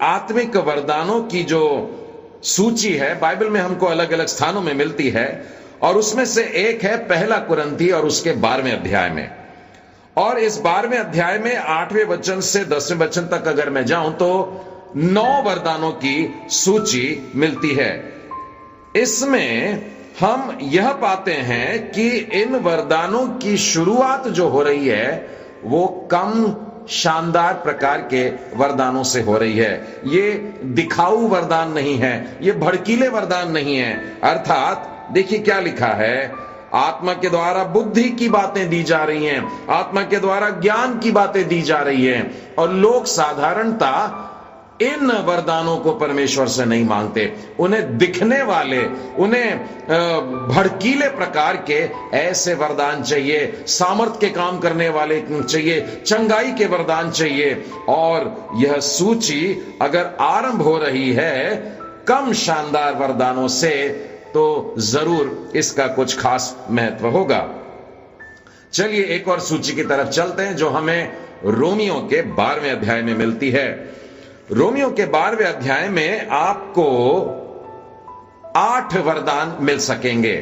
आत्मिक वरदानों की जो सूची है बाइबल में हमको अलग अलग स्थानों में मिलती है, और उसमें से एक है पहला कुरिन्थी और उसके 12वें अध्याय में। और इस 12वें अध्याय में 8वें वचन से 10वें वचन तक अगर मैं जाऊं तो 9 वरदानों की सूची मिलती है। इसमें हम यह पाते हैं कि इन वरदानों की शुरुआत जो हो रही है वो कम शानदार प्रकार के वरदानों से हो रही है। ये दिखाऊ वरदान नहीं है, ये भड़कीले वरदान नहीं है। अर्थात देखिए क्या लिखा है, आत्मा के द्वारा बुद्धि की बातें दी जा रही हैं, आत्मा के द्वारा ज्ञान की बातें दी जा रही हैं, और लोग साधारणता इन वरदानों को परमेश्वर से नहीं मांगते। उन्हें दिखने वाले, उन्हें भड़कीले प्रकार के ऐसे वरदान चाहिए, सामर्थ के काम करने वाले चाहिए, चंगाई के वरदान चाहिए। और यह सूची अगर आरंभ हो रही है कम शानदार वरदानों से, तो जरूर इसका कुछ खास महत्व होगा। चलिए एक और सूची की तरफ चलते हैं जो हमें रोमियो के 12वें अध्याय में मिलती है। रोमियो के 12वें अध्याय में आपको 8 वरदान मिल सकेंगे,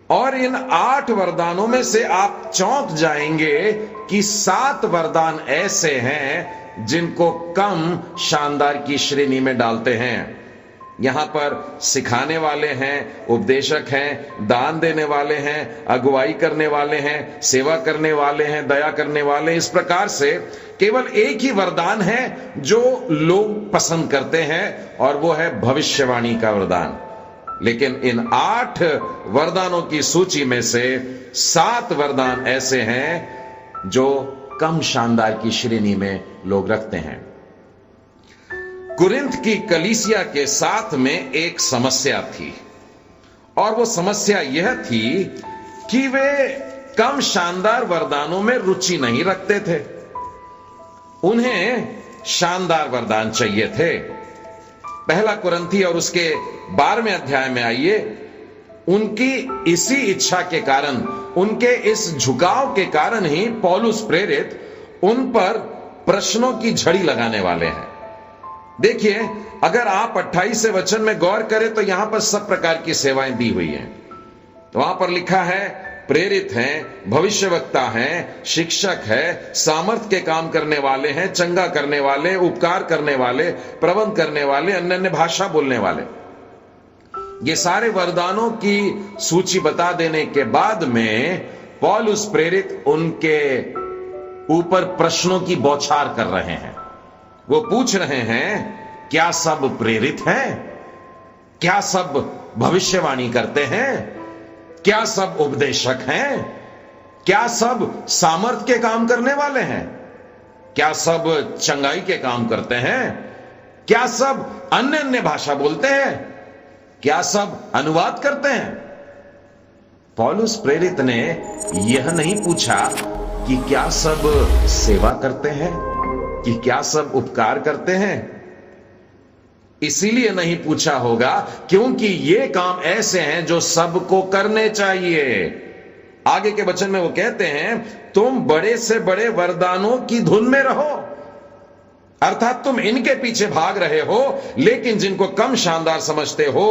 और इन 8 वरदानों में से आप चौंक जाएंगे कि 7 वरदान ऐसे हैं जिनको कम शानदार की श्रेणी में डालते हैं। यहां पर सिखाने वाले हैं, उपदेशक हैं, दान देने वाले हैं, अगुवाई करने वाले हैं, सेवा करने वाले हैं, दया करने वाले। इस प्रकार से केवल एक ही वरदान है जो लोग पसंद करते हैं, और वो है भविष्यवाणी का वरदान। लेकिन इन 8 वरदानों की सूची में से 7 वरदान ऐसे हैं जो कम शानदार की श्रेणी में लोग रखते हैं। कुरिन्थ की कलीसिया के साथ में एक समस्या थी, और वो समस्या यह थी कि वे कम शानदार वरदानों में रुचि नहीं रखते थे। उन्हें शानदार वरदान चाहिए थे। पहला कुरिन्थी और उसके 12वें अध्याय में आइए, उनकी इसी इच्छा के कारण, उनके इस झुकाव के कारण ही पौलुस प्रेरित उन पर प्रश्नों की झड़ी लगाने वाले हैं। देखिए, अगर आप 28 वचन में गौर करें तो यहां पर सब प्रकार की सेवाएं दी हुई हैं। तो वहां पर लिखा है प्रेरित हैं, भविष्यवक्ता हैं, शिक्षक है, सामर्थ के काम करने वाले हैं, चंगा करने वाले, उपकार करने वाले, प्रबंध करने वाले, अन्य अन्य भाषा बोलने वाले। ये सारे वरदानों की सूची बता देने के बाद में पौलुस प्रेरित उनके ऊपर प्रश्नों की बौछार कर रहे हैं। वो पूछ रहे हैं, क्या सब प्रेरित हैं? क्या सब भविष्यवाणी करते हैं? क्या सब उपदेशक हैं? क्या सब सामर्थ के काम करने वाले हैं? क्या सब चंगाई के काम करते हैं? क्या सब अन्य अन्य भाषा बोलते हैं? क्या सब अनुवाद करते हैं? पौलुस प्रेरित ने यह नहीं पूछा कि क्या सब सेवा करते हैं, कि क्या सब उपकार करते हैं। इसीलिए नहीं पूछा होगा क्योंकि ये काम ऐसे हैं जो सबको करने चाहिए। आगे के वचन में वो कहते हैं, तुम बड़े से बड़े वरदानों की धुन में रहो, अर्थात तुम इनके पीछे भाग रहे हो, लेकिन जिनको कम शानदार समझते हो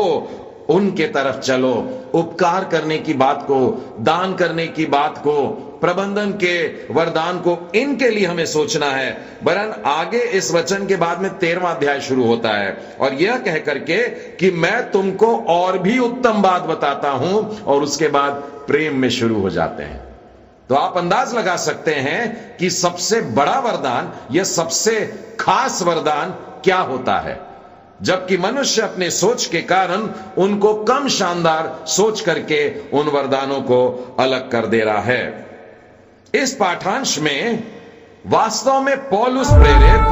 उनके तरफ चलो। उपकार करने की बात को, दान करने की बात को, प्रबंधन के वरदान को, इनके लिए हमें सोचना है। वरन आगे इस वचन के बाद में 13वां अध्याय शुरू होता है, और यह कह करके कि मैं तुमको और भी उत्तम बात बताता हूं, और उसके बाद प्रेम में शुरू हो जाते हैं। तो आप अंदाज लगा सकते हैं कि सबसे बड़ा वरदान या सबसे खास वरदान क्या होता है, जबकि मनुष्य अपने सोच के कारण उनको कम शानदार सोच करके उन वरदानों को अलग कर दे रहा है। इस पाठांश में वास्तव में पौलुस प्रेरित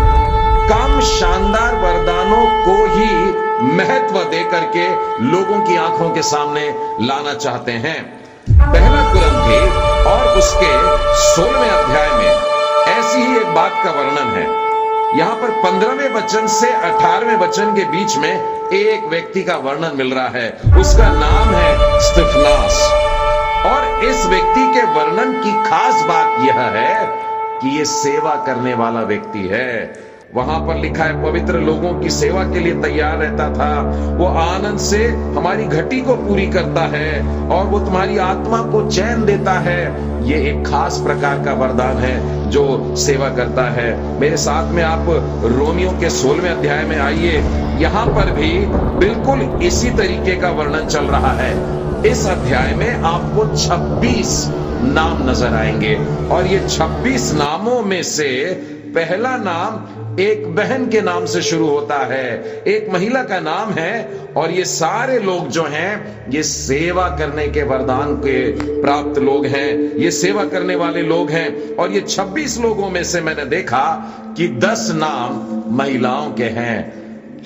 कम शानदार वरदानों को ही महत्व देकर के लोगों की आंखों के सामने लाना चाहते हैं। पहला कुरिन्थी और उसके 16वें अध्याय में ऐसी ही एक बात का वर्णन है। यहां पर 15वें वचन से 18वें वचन के बीच में एक व्यक्ति का वर्णन मिल रहा है, उसका नाम है स्तिफनास। और इस व्यक्ति के वर्णन की खास बात यह है कि यह सेवा करने वाला व्यक्ति है। वहां पर लिखा है पवित्र लोगों की सेवा के लिए तैयार रहता था। वो आनंद से हमारी घटी को पूरी करता है और वो तुम्हारी आत्मा को चैन देता है। ये एक खास प्रकार का वरदान है जो सेवा करता है। मेरे साथ में आप रोमियो के 16वें अध्याय में आइए, यहां पर भी बिल्कुल इसी तरीके का वर्णन चल रहा है। इस अध्याय में आपको 26 नाम नजर आएंगे और ये 26 नामों में से पहला नाम एक बहन के नाम से शुरू होता है, एक महिला का नाम है और ये सारे लोग जो हैं ये सेवा करने के वरदान के प्राप्त लोग हैं, ये सेवा करने वाले लोग हैं। और ये 26 लोगों में से मैंने देखा कि 10 नाम महिलाओं के हैं।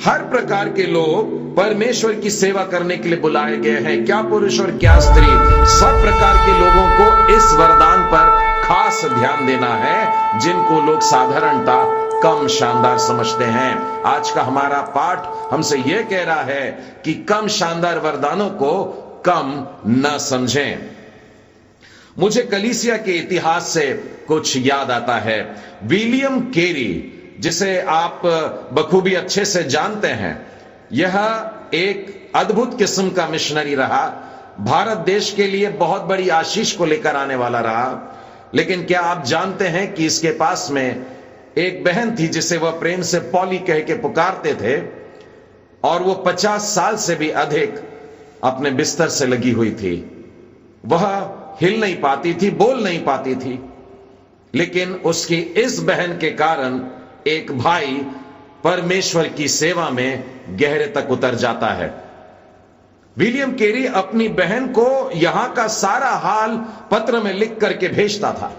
हर प्रकार के लोग परमेश्वर की सेवा करने के लिए बुलाए गए हैं, क्या पुरुष और क्या स्त्री, सब प्रकार के लोगों को इस वरदान पर खास ध्यान देना है जिनको लोग साधारणता कम शानदार समझते हैं। आज का हमारा पाठ हमसे यह कह रहा है कि कम शानदार वरदानों को कम न समझें। मुझे कलीसिया के इतिहास से कुछ याद आता है। विलियम केरी, जिसे आप बखूबी अच्छे से जानते हैं, यह एक अद्भुत किस्म का मिशनरी रहा, भारत देश के लिए बहुत बड़ी आशीष को लेकर आने वाला रहा। लेकिन क्या आप जानते हैं कि इसके पास में एक बहन थी जिसे वह प्रेम से पॉली कह के पुकारते थे और वो 50 साल से भी अधिक अपने बिस्तर से लगी हुई थी। वह हिल नहीं पाती थी, बोल नहीं पाती थी, लेकिन उसकी इस बहन के कारण एक भाई परमेश्वर की सेवा में गहरे तक उतर जाता है। विलियम केरी अपनी बहन को यहां का सारा हाल पत्र में लिख करके भेजता था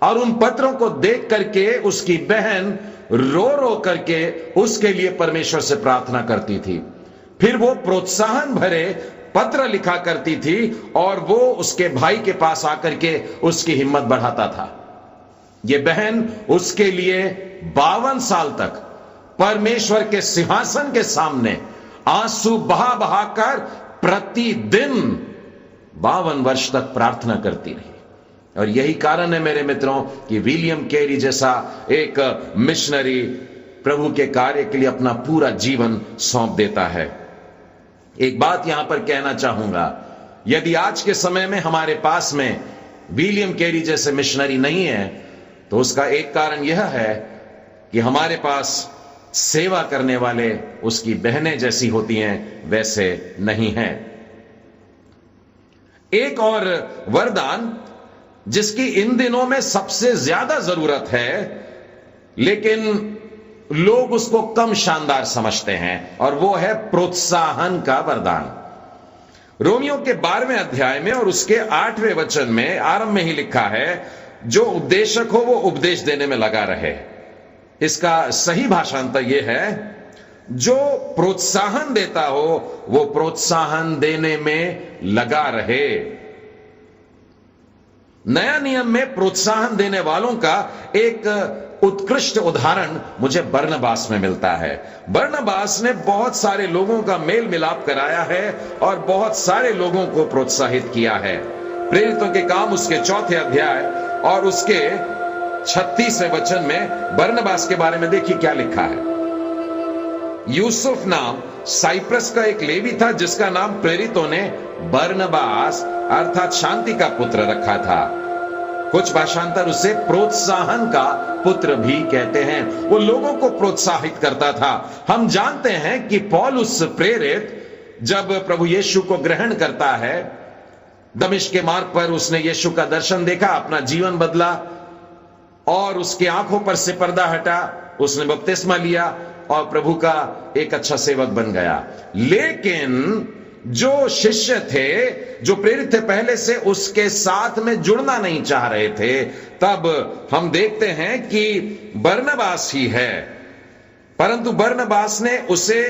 और उन पत्रों को देख करके उसकी बहन रो रो करके उसके लिए परमेश्वर से प्रार्थना करती थी। फिर वो प्रोत्साहन भरे पत्र लिखा करती थी और वो उसके भाई के पास आकर के उसकी हिम्मत बढ़ाता था। ये बहन उसके लिए 52 साल तक परमेश्वर के सिंहासन के सामने आंसू बहा बहा कर प्रतिदिन 52 वर्ष तक प्रार्थना करती रही। और यही कारण है मेरे मित्रों कि विलियम केरी जैसा एक मिशनरी प्रभु के कार्य के लिए अपना पूरा जीवन सौंप देता है। एक बात यहां पर कहना चाहूंगा, यदि आज के समय में हमारे पास में विलियम केरी जैसे मिशनरी नहीं है तो उसका एक कारण यह है कि हमारे पास सेवा करने वाले उसकी बहनें जैसी होती हैं वैसे नहीं हैं। एक और वरदान जिसकी इन दिनों में सबसे ज्यादा जरूरत है लेकिन लोग उसको कम शानदार समझते हैं और वो है प्रोत्साहन का वरदान। रोमियो के 12वें अध्याय में और उसके 8वें वचन में आरंभ में ही लिखा है, जो उपदेशक हो वो उपदेश देने में लगा रहे। इसका सही भाषांतर यह है, जो प्रोत्साहन देता हो वो प्रोत्साहन देने में लगा रहे। नया नियम में प्रोत्साहन देने वालों का एक उत्कृष्ट उदाहरण मुझे बरनबास में मिलता है। बरनबास ने बहुत सारे लोगों का मेल मिलाप कराया है और बहुत सारे लोगों को प्रोत्साहित किया है। प्रेरितों के काम उसके 4थे अध्याय और उसके 36वें वचन में बरनबास के बारे में देखिए क्या लिखा है। यूसुफ नाम साइप्रस का एक लेवी था जिसका नाम प्रेरितों ने बरनबास अर्थात शांति का पुत्र रखा था। कुछ भाषांतर उसे प्रोत्साहन का पुत्र भी कहते हैं। वो लोगों को प्रोत्साहित करता था। हम जानते हैं कि पौलुस प्रेरित जब प्रभु यीशु को ग्रहण करता है, दमिश्क के मार्ग पर उसने यीशु का दर्शन देखा, अपना जीवन बदला और उसकी आंखों पर से पर्दा हटा, उसने बपतिस्मा लिया और प्रभु का एक अच्छा सेवक बन गया। लेकिन जो शिष्य थे, जो प्रेरित थे, पहले से उसके साथ में जुड़ना नहीं चाह रहे थे। तब हम देखते हैं कि बरनबास ही है, परंतु बरनबास ने उसे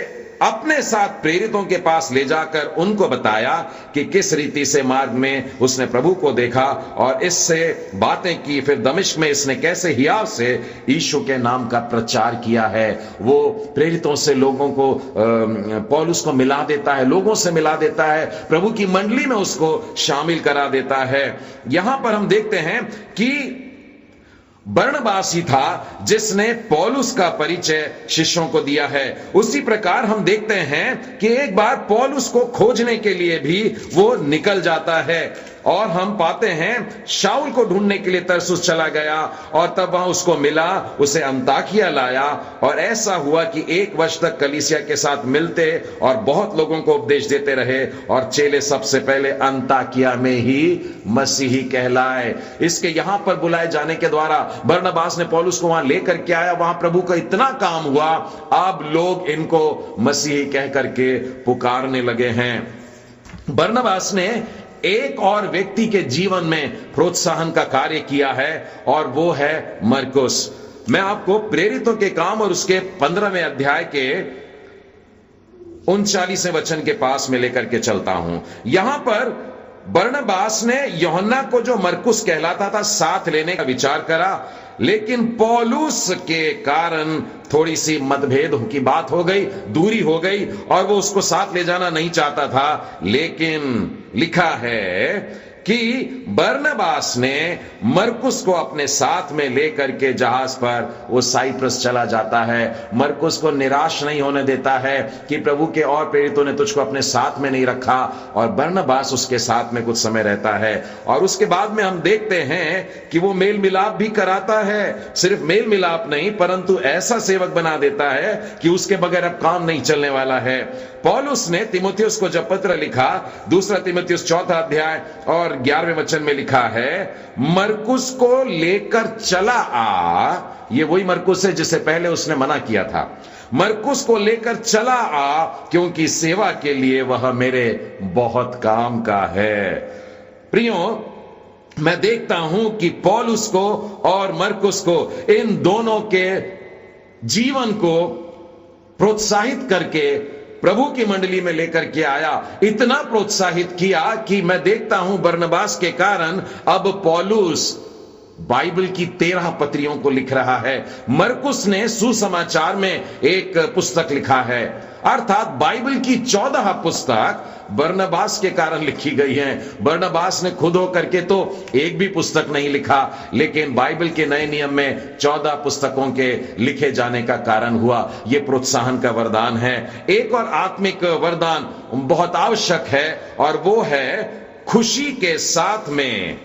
अपने साथ प्रेरितों के पास ले जाकर उनको बताया कि किस रीति से मार्ग में उसने प्रभु को देखा और इससे बातें की। फिर दमिश्क में इसने कैसे हियाव से यीशु के नाम का प्रचार किया है। वो प्रेरितों से लोगों को पौलुस को मिला देता है, लोगों से मिला देता है, प्रभु की मंडली में उसको शामिल करा देता है। यहां पर हम देखते हैं कि बरनबास ही था जिसने पौलुस का परिचय शिष्यों को दिया है। उसी प्रकार हम देखते हैं कि एक बार पौलुस को खोजने के लिए भी वो निकल जाता है और हम पाते हैं शाऊल को ढूंढने के लिए तरसुस चला गया और तब वहां उसको मिला, उसे अंताकिया लाया और ऐसा हुआ कि 1 वर्ष तक कलीसिया के साथ मिलते और बहुत लोगों को उपदेश देते रहे और चेले सबसे पहले अंताकिया में ही मसीही कहलाए। इसके यहां पर बुलाए जाने के द्वारा बरनबास ने पौलुस को वहां लेकर के आया, वहां प्रभु का इतना काम हुआ, अब लोग इनको मसीही कह करके पुकारने लगे हैं। बरनबास ने एक और व्यक्ति के जीवन में प्रोत्साहन का कार्य किया है और वो है मरकुस। मैं आपको प्रेरितों के काम और उसके 15वें अध्याय के 39वें वचन के पास में लेकर के चलता हूं। यहां पर बरनबास ने यूहन्ना को, जो मरकुस कहलाता था, साथ लेने का विचार करा, लेकिन पौलुस के कारण थोड़ी सी मतभेद की बात हो गई, दूरी हो गई और वो उसको साथ ले जाना नहीं चाहता था। लेकिन लिखा है कि बरनबास ने मरकुस को अपने साथ में लेकर के जहाज पर वो साइप्रस चला जाता है। मरकुस को निराश नहीं होने देता है कि प्रभु के और प्रेरितों ने तुझको अपने साथ में नहीं रखा, और बरनबास उसके साथ में कुछ समय रहता है और उसके बाद में हम देखते हैं कि वो मेल मिलाप भी कराता है। सिर्फ मेल मिलाप नहीं, परंतु ऐसा सेवक बना देता है कि उसके बगैर अब काम नहीं चलने वाला है। पौलुस ने तीमुथियुस को जब पत्र लिखा, 2 तीमुथियुस 4 अध्याय और 11वें वचन में लिखा है, मरकुस को लेकर चला आ। ये वही मरकुस है जिसे पहले उसने मना किया था। मरकुस को लेकर चला आ क्योंकि सेवा के लिए वह मेरे बहुत काम का है। प्रियो, मैं देखता हूं कि पौलुस को और मरकुस को, इन दोनों के जीवन को प्रोत्साहित करके प्रभु की मंडली में लेकर के आया। इतना प्रोत्साहित किया कि मैं देखता हूं बरनबास के कारण अब पौलुस बाइबल की 13 पत्रियों को लिख रहा है। मरकुस ने सुसमाचार में एक पुस्तक लिखा है, अर्थात बाइबल की 14 पुस्तक बरनबास के कारण लिखी गई हैं। बरनबास ने खुद होकर के तो एक भी पुस्तक नहीं लिखा, लेकिन बाइबल के नए नियम में 14 पुस्तकों के लिखे जाने का कारण हुआ। यह प्रोत्साहन का वरदान है। एक और आत्मिक वरदान बहुत आवश्यक है और वो है खुशी के साथ में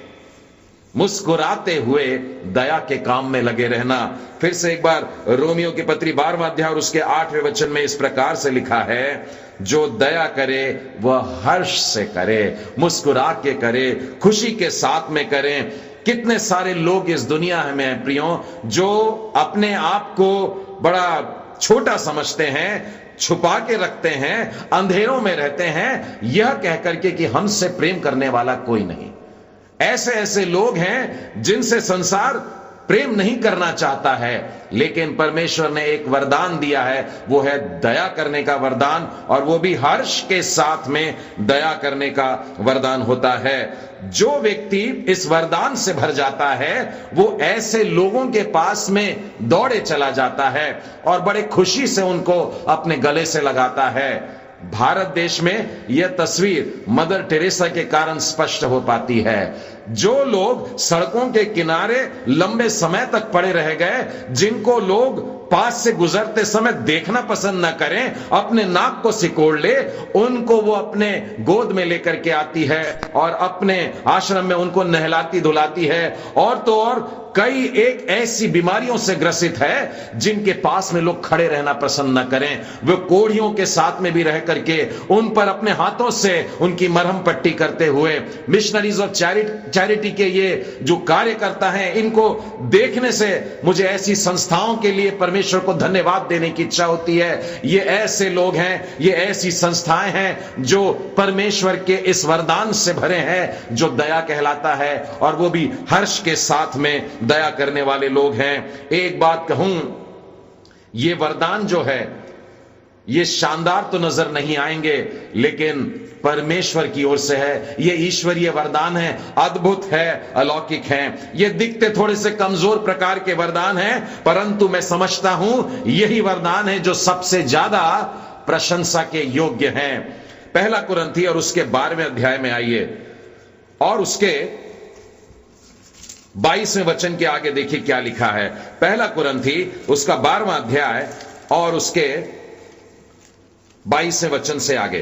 मुस्कुराते हुए दया के काम में लगे रहना। फिर से एक बार रोमियो की पत्री 12वां अध्याय और उसके 8वें वचन में इस प्रकार से लिखा है, जो दया करे वह हर्ष से करे, मुस्कुरा के करे, खुशी के साथ में करें। कितने सारे लोग इस दुनिया में हैं प्रियो, जो अपने आप को बड़ा छोटा समझते हैं, छुपा के रखते हैं, अंधेरों में रहते हैं, यह कहकर के कि हमसे प्रेम करने वाला कोई नहीं। ऐसे ऐसे लोग हैं जिनसे संसार प्रेम नहीं करना चाहता है, लेकिन परमेश्वर ने एक वरदान दिया है, वो है दया करने का वरदान, और वो भी हर्ष के साथ में दया करने का वरदान होता है। जो व्यक्ति इस वरदान से भर जाता है वो ऐसे लोगों के पास में दौड़े चला जाता है और बड़े खुशी से उनको अपने गले से लगाता है। भारत देश में यह तस्वीर मदर टेरेसा के कारण स्पष्ट हो पाती है। जो लोग सड़कों के किनारे लंबे समय तक पड़े रह गए, जिनको लोग पास से गुजरते समय देखना पसंद न करें, अपने नाक को सिकोड़ ले, उनको वो अपने गोद में लेकर के आती है और अपने आश्रम में उनको नहलाती धुलाती है। और तो और कई एक ऐसी बीमारियों से ग्रसित है जिनके पास में लोग खड़े रहना पसंद न करें, वे कोढ़ियों के साथ में भी रह करके उन पर अपने हाथों से उनकी मरहम पट्टी करते हुए, मिशनरीज ऑफ चैरिटी के ये जो कार्यकर्ता हैं, इनको देखने से मुझे ऐसी संस्थाओं के लिए परमेश्वर को धन्यवाद देने की इच्छा होती है। ये ऐसे लोग हैं, ये ऐसी संस्थाएं हैं जो परमेश्वर के इस वरदान से भरे हैं जो दया कहलाता है, और वो भी हर्ष के साथ में दया करने वाले लोग हैं। एक बात कहूं, ये वरदान जो है ये शानदार तो नजर नहीं आएंगे, लेकिन परमेश्वर की ओर से है। ये ईश्वरीय वरदान है, अद्भुत है, अलौकिक है। ये दिखते थोड़े से कमजोर प्रकार के वरदान हैं, परंतु मैं समझता हूं यही वरदान है जो सबसे ज्यादा प्रशंसा के योग्य हैं। 1 कुरिन्थी और उसके 12वें अध्याय में आइए और उसके 22वें वचन के आगे देखिए क्या लिखा है। पहला कुरिन्थी उसका 12वां अध्याय और उसके 22वें वचन से आगे।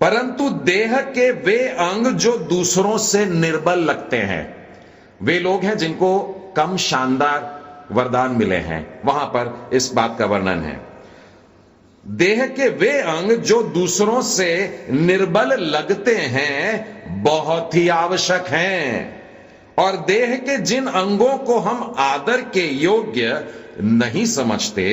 परंतु देह के वे अंग जो दूसरों से निर्बल लगते हैं, वे लोग हैं जिनको कम शानदार वरदान मिले हैं, वहां पर इस बात का वर्णन है। देह के वे अंग जो दूसरों से निर्बल लगते हैं बहुत ही आवश्यक हैं, और देह के जिन अंगों को हम आदर के योग्य नहीं समझते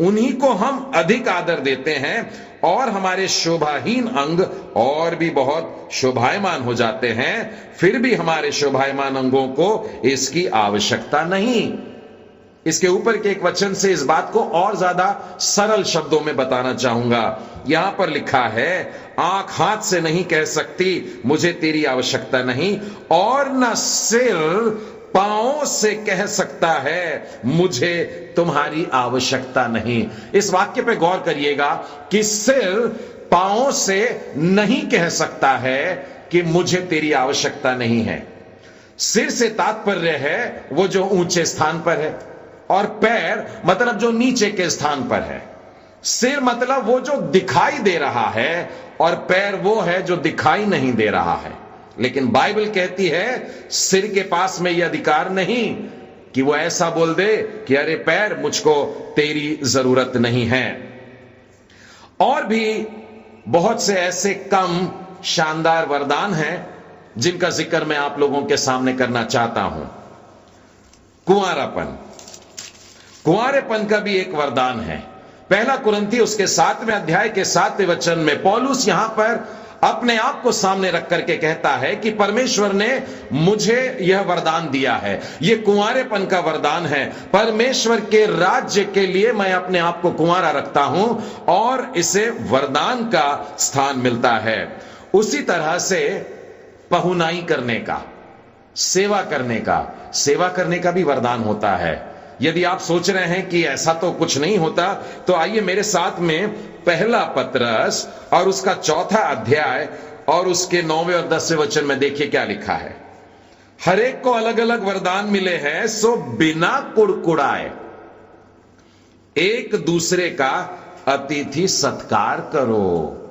उन्हीं को हम अधिक आदर देते हैं, और हमारे शोभाहीन अंग और भी बहुत शोभायमान हो जाते हैं, फिर भी हमारे शोभायमान अंगों को इसकी आवश्यकता नहीं। इसके ऊपर के एक वचन से इस बात को और ज्यादा सरल शब्दों में बताना चाहूंगा। यहां पर लिखा है, आंख हाथ से नहीं कह सकती मुझे तेरी आवश्यकता नहीं, और न सिर पांवों से कह सकता है मुझे तुम्हारी आवश्यकता नहीं। इस वाक्य पे गौर करिएगा कि सिर पांवों से नहीं कह सकता है कि मुझे तेरी आवश्यकता नहीं है। सिर से तात्पर्य है वो जो ऊंचे स्थान पर है, और पैर मतलब जो नीचे के स्थान पर है। सिर मतलब वो जो दिखाई दे रहा है, और पैर वो है जो दिखाई नहीं दे रहा है। लेकिन बाइबल कहती है सिर के पास में यह अधिकार नहीं कि वो ऐसा बोल दे कि अरे पैर मुझको तेरी जरूरत नहीं है। और भी बहुत से ऐसे कम शानदार वरदान हैं जिनका जिक्र मैं आप लोगों के सामने करना चाहता हूं। कुंवारापन, कुंवारेपन का भी एक वरदान है। पहला कुरिन्थी उसके 7वें अध्याय के 7वें वचन में पौलुस यहां पर अपने आप को सामने रख करके कहता है कि परमेश्वर ने मुझे यह वरदान दिया है, यह कुंवारेपन का वरदान है। परमेश्वर के राज्य के लिए मैं अपने आप को कुंवारा रखता हूं और इसे वरदान का स्थान मिलता है। उसी तरह से पहुनाई करने का, सेवा करने का भी वरदान होता है। यदि आप सोच रहे हैं कि ऐसा तो कुछ नहीं होता, तो आइए मेरे साथ में पहला पतरस और उसका 4था अध्याय और उसके 9वें और 10वें वचन में देखिए क्या लिखा है। हर एक को अलग अलग वरदान मिले हैं, सो बिना कुड़कुड़ाए एक दूसरे का अतिथि सत्कार करो।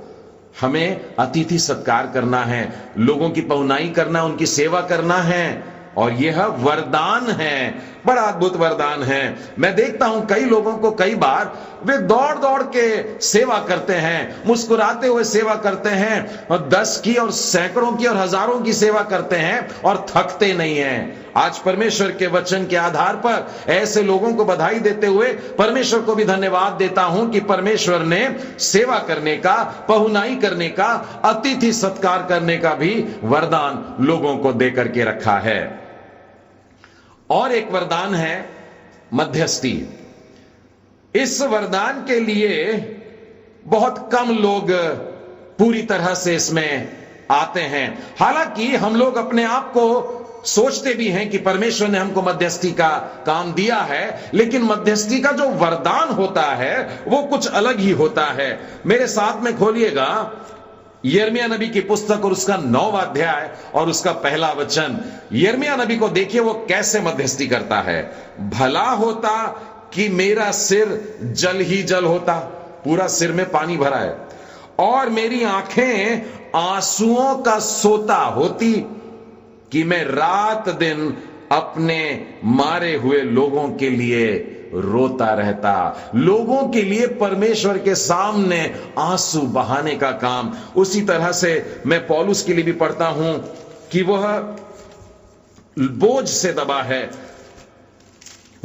हमें अतिथि सत्कार करना है, लोगों की पहुनाई करना, उनकी सेवा करना है, और यह वरदान है, बड़ा अद्भुत वरदान है। मैं देखता हूं कई लोगों को कई बार वे दौड़ दौड़ के सेवा करते हैं, मुस्कुराते हुए सेवा करते हैं, और 10 की और सैकड़ों की और हजारों की सेवा करते हैं और थकते नहीं हैं। आज परमेश्वर के वचन के आधार पर ऐसे लोगों को बधाई देते हुए परमेश्वर को भी धन्यवाद देता हूं कि परमेश्वर ने सेवा करने का, पहुनाई करने का, अतिथि सत्कार करने का भी वरदान लोगों को देकर के रखा है। और एक वरदान है मध्यस्थी। इस वरदान के लिए बहुत कम लोग पूरी तरह से इसमें आते हैं। हालांकि हम लोग अपने आप को सोचते भी हैं कि परमेश्वर ने हमको मध्यस्थी का काम दिया है, लेकिन मध्यस्थी का जो वरदान होता है वो कुछ अलग ही होता है। मेरे साथ में खोलिएगा यिर्मयाह नबी की पुस्तक और उसका 9वां अध्याय और उसका पहला वचन। यिर्मयाह नबी को देखिए वो कैसे मध्यस्थी करता है। भला होता कि मेरा सिर जल ही जल होता, पूरा सिर में पानी भरा है, और मेरी आंखें आंसुओं का सोता होती, कि मैं रात दिन अपने मारे हुए लोगों के लिए रोता रहता। लोगों के लिए परमेश्वर के सामने आंसू बहाने का काम। उसी तरह से मैं पौलुस के लिए भी पढ़ता हूं कि वह बोझ से दबा है।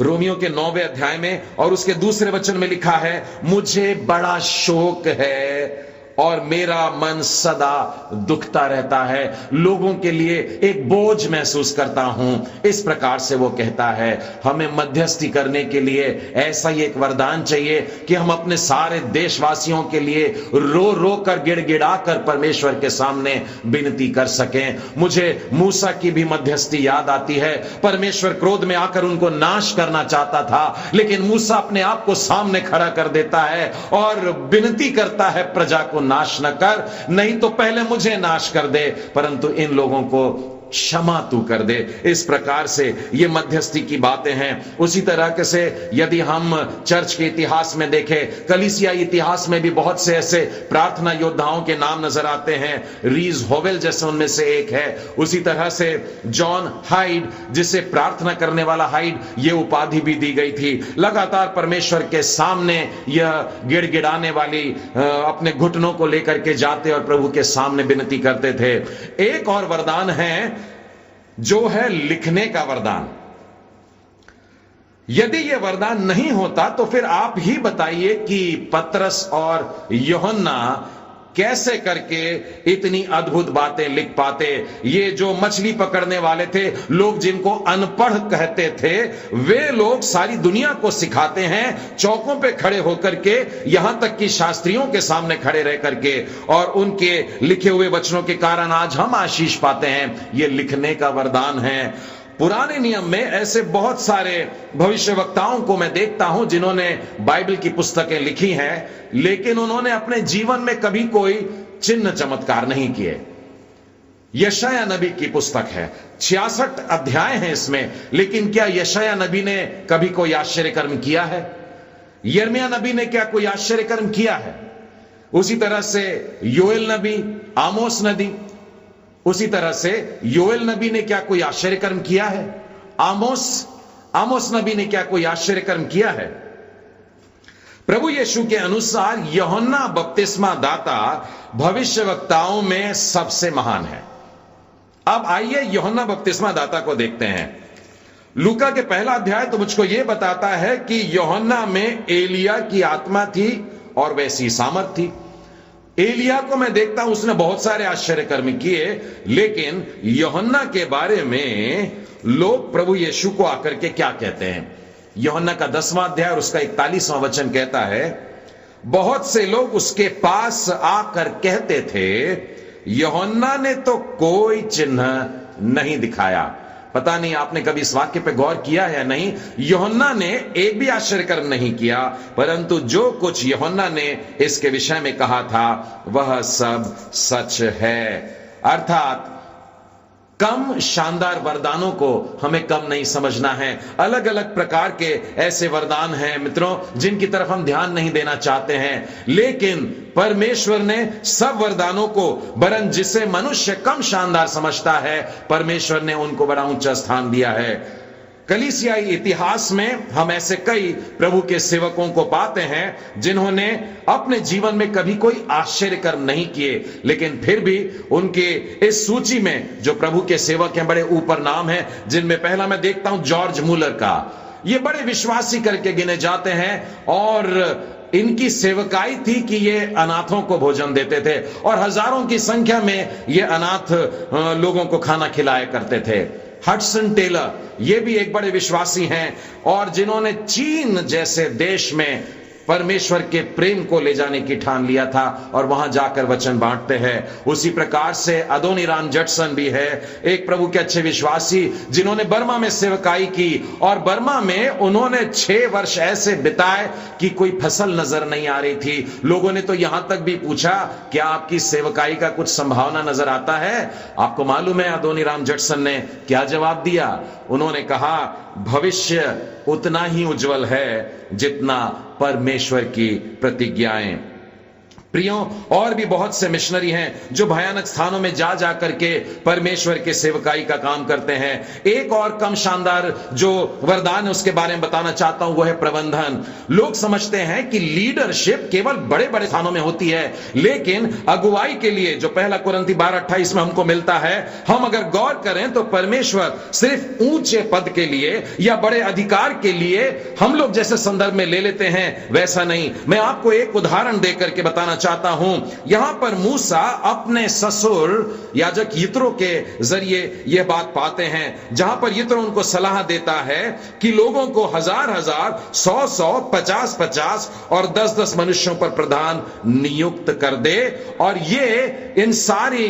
रोमियो के 9वें अध्याय में और उसके दूसरे वचन में लिखा है, मुझे बड़ा शोक है और मेरा मन सदा दुखता रहता है, लोगों के लिए एक बोझ महसूस करता हूं। इस प्रकार से वो कहता है हमें मध्यस्थी करने के लिए ऐसा ही एक वरदान चाहिए कि हम अपने सारे देशवासियों के लिए रो रो कर, गिड़गिड़ा कर परमेश्वर के सामने विनती कर सकें। मुझे मूसा की भी मध्यस्थी याद आती है। परमेश्वर क्रोध में आकर उनको नाश करना चाहता था, लेकिन मूसा अपने आप को सामने खड़ा कर देता है और विनती करता है प्रजा को नाश न कर, नहीं तो पहले मुझे नाश कर दे। परंतु इन लोगों को क्षमा तू कर दे। इस प्रकार से ये मध्यस्थी की बातें हैं। उसी तरह से यदि हम चर्च के इतिहास में देखें, कलीसिया इतिहास में भी बहुत से ऐसे प्रार्थना योद्धाओं के नाम नजर आते हैं। रीज होवेल जैसे उनमें से एक है। उसी तरह से जॉन हाइड, जिसे प्रार्थना करने वाला हाइड ये उपाधि भी दी गई थी, लगातार परमेश्वर के सामने यह गिड़गिड़ाने वाली अपने घुटनों को लेकर के जाते और प्रभु के सामने विनती करते थे। एक और वरदान है जो है लिखने का वरदान। यदि यह वरदान नहीं होता तो फिर आप ही बताइए कि पतरस और यूहन्ना कैसे करके इतनी अद्भुत बातें लिख पाते। ये जो मछली पकड़ने वाले थे, लोग जिनको अनपढ़ कहते थे, वे लोग सारी दुनिया को सिखाते हैं, चौकों पे खड़े होकर के, यहां तक कि शास्त्रियों के सामने खड़े रह करके, और उनके लिखे हुए वचनों के कारण आज हम आशीष पाते हैं। ये लिखने का वरदान है। पुराने नियम में ऐसे बहुत सारे भविष्यवक्ताओं को मैं देखता हूं जिन्होंने बाइबल की पुस्तकें लिखी हैं, लेकिन उन्होंने अपने जीवन में कभी कोई चिन्ह चमत्कार नहीं किए। यशाया नबी की पुस्तक है, 66 अध्याय हैं इसमें, लेकिन क्या यशाया नबी ने कभी कोई आश्चर्य कर्म किया है? यिर्मयाह नबी ने क्या कोई आश्चर्य कर्म किया है? उसी तरह से योएल नबी, आमोस नबी, उसी तरह से योएल नबी ने क्या कोई आश्चर्य कर्म किया है? आमोस नबी ने क्या कोई आश्चर्य कर्म किया है? प्रभु यीशु के अनुसार यूहन्ना बपतिस्मा दाता भविष्यवक्ताओं में सबसे महान है। अब आइए यूहन्ना बपतिस्मा दाता को देखते हैं। लूका के पहला अध्याय तो मुझको यह बताता है कि यूहन्ना में एलिया की आत्मा थी और वैसी सामर्थ थी। एलिया को मैं देखता हूं, उसने बहुत सारे आश्चर्य कर्म किए, लेकिन यूहन्ना के बारे में लोग प्रभु यीशु को आकर के क्या कहते हैं? यूहन्ना का 10वां अध्याय और उसका 41वां वचन कहता है, बहुत से लोग उसके पास आकर कहते थे, यूहन्ना ने तो कोई चिन्ह नहीं दिखाया। पता नहीं आपने कभी इस वाक्य पे गौर किया है या नहीं। यूहन्ना ने एक भी आश्चर्य कर्म नहीं किया, परंतु जो कुछ यूहन्ना ने इसके विषय में कहा था वह सब सच है। अर्थात कम शानदार वरदानों को हमें कम नहीं समझना है। अलग अलग प्रकार के ऐसे वरदान हैं मित्रों जिनकी तरफ हम ध्यान नहीं देना चाहते हैं, लेकिन परमेश्वर ने सब वरदानों को, वरन जिसे मनुष्य कम शानदार समझता है, परमेश्वर ने उनको बड़ा ऊंचा स्थान दिया है। कलीसियाई इतिहास में हम ऐसे कई प्रभु के सेवकों को पाते हैं जिन्होंने अपने जीवन में कभी कोई आश्चर्य कर्म नहीं किए, लेकिन फिर भी उनके इस सूची में जो प्रभु के सेवक हैं बड़े ऊपर नाम है। जिनमें पहला मैं देखता हूं जॉर्ज मूलर का। ये बड़े विश्वासी करके गिने जाते हैं और इनकी सेवकाई थी कि ये अनाथों को भोजन देते थे और हजारों की संख्या में ये अनाथ लोगों को खाना खिलाया करते थे। हडसन टेलर ये भी एक बड़े विश्वासी हैं और जिन्होंने चीन जैसे देश में परमेश्वर के प्रेम को ले जाने की ठान लिया था और वहां जाकर वचन बांटते हैं। उसी प्रकार से अदोनीराम जटसन भी है, एक प्रभु के अच्छे विश्वासी जिन्होंने बर्मा में सेवकाई की और बर्मा में उन्होंने 6 वर्ष ऐसे बिताए कि कोई फसल नजर नहीं आ रही थी। लोगों ने तो यहां तक भी पूछा, क्या आपकी सेवकाई का कुछ संभावना नजर आता है? आपको मालूम है अदोनीराम जटसन ने क्या जवाब दिया? उन्होंने कहा, भविष्य उतना ही उज्जवल है जितना परमेश्वर की प्रतिज्ञाएं। प्रियो, और भी बहुत से मिशनरी हैं जो भयानक स्थानों में जा जा करके परमेश्वर के सेवकाई का काम करते हैं। एक और कम शानदार जो वरदान है उसके बारे में बताना चाहता हूं, वो है प्रबंधन। लोग समझते हैं कि लीडरशिप केवल बड़े बड़े स्थानों में होती है, लेकिन अगुवाई के लिए जो पहला कुरिन्ती 12:28 में हमको मिलता है, हम अगर गौर करें तो परमेश्वर सिर्फ ऊंचे पद के लिए या बड़े अधिकार के लिए हम लोग जैसे संदर्भ में ले लेते हैं, वैसा नहीं। मैं आपको एक उदाहरण देकर के बताना चाहता हूं। यहां पर मूसा अपने ससुर याजक यित्रो के जरिए यह बात पाते हैं, जहां पर यित्रो उनको सलाह देता है कि लोगों को 1000-1000, 100-100, 50-50 और 10-10 मनुष्यों पर प्रधान नियुक्त कर दे। और ये इन सारी